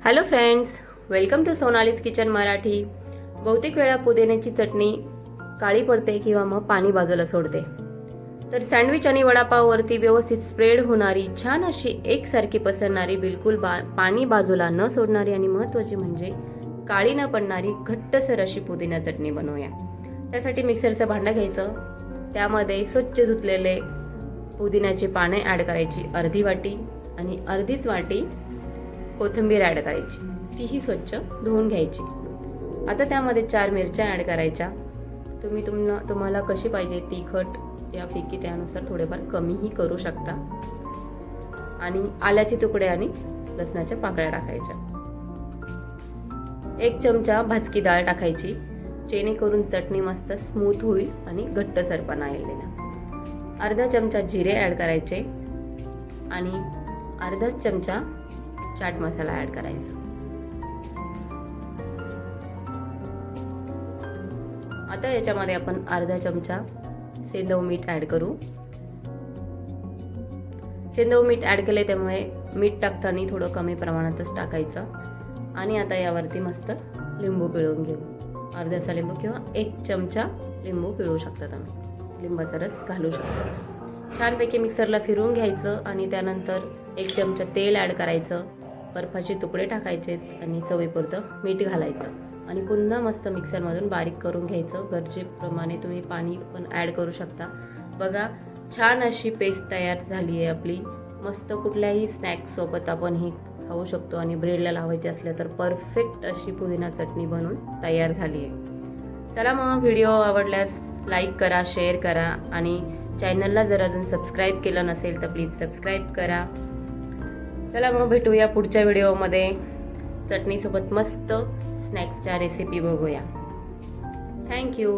Hello friends, welcome to Sonali's kitchen Marathi. बहुतेक वेळा पुदिन्याची चटणी काळी पडते किंवा मग पाणी बाजूला सोडते. तर सँडविच आणि वडापाववरती व्यवस्थित स्प्रेड होणारी, छान अशी एकसारखी पसरणारी, बिलकुल पाणी बाजूला न सोडणारी आणि महत्त्वाची म्हणजे काळी न पडणारी घट्टसर अशी पुदिना चटणी बनवूया. त्यासाठी मिक्सरचं भांडं घ्यायचं. त्यामध्ये स्वच्छ धुतलेले पुदिन्याची पाने ॲड करायची अर्धी वाटी आणि अर्धीच वाटी कोथिंबीर ॲड करायची. तीही स्वच्छ धुवून घ्यायची. आता त्यामध्ये 4 मिरच्या ॲड करायच्या. तुम्हाला कशी पाहिजे तिखट यापैकी त्यानुसार थोडेफार कमीही करू शकता. आणि आल्याचे तुकडे आणि लसणाच्या पाकळ्या टाकायच्या. 1 चमचा भाजकी डाळ टाकायची, जेणेकरून चटणी मस्त स्मूथ होईल आणि घट्टसरपणा येईल त्याला. अर्धा चमचा जिरे ॲड करायचे आणि अर्धा चमचा चाट मसाला ॲड करायचा. आता याच्यामध्ये आपण अर्धा चमचा सेंधव मीठ ॲड करू. सेंधव मीठ ॲड केले त्यामुळे मीठ टाकताना थोडं कमी प्रमाणातच टाकायचं. आणि आता यावरती मस्त लिंबू पिळून घेऊ. अर्ध्याचा लिंबू किंवा 1 चमचा लिंबू पिळू शकता तुम्ही. लिंबाचा रस घालू शकता. छानपैकी मिक्सरला फिरवून घ्यायचं आणि त्यानंतर 1 चमचा तेल ॲड करायचं. बर्फाचे तुकडे टाकायचे आणि चवीपुरतं मीठ घालायचं आणि पुन्हा मस्त मिक्सरमधून बारीक करून घ्यायचं. गरजेप्रमाणे तुम्ही पाणी पण ॲड करू शकता. बघा, छान अशी पेस्ट तयार झाली आहे आपली. मस्त कुठल्याही स्नॅक्ससोबत आपण ही खाऊ शकतो आणि ब्रेडला लावायची असल्या तर परफेक्ट अशी पुदिना चटणी बनवून तयार झाली आहे. चला मग, व्हिडिओ आवडल्यास लाईक करा, शेअर करा आणि चॅनलला जर अजून सबस्क्राईब केलं नसेल तर प्लीज सबस्क्राईब करा. चला मग, भेटूया पुढच्या व्हिडिओमध्ये. चटणीसोबत मस्त स्नॅक्सच्या रेसिपी बघूया. थँक्यू.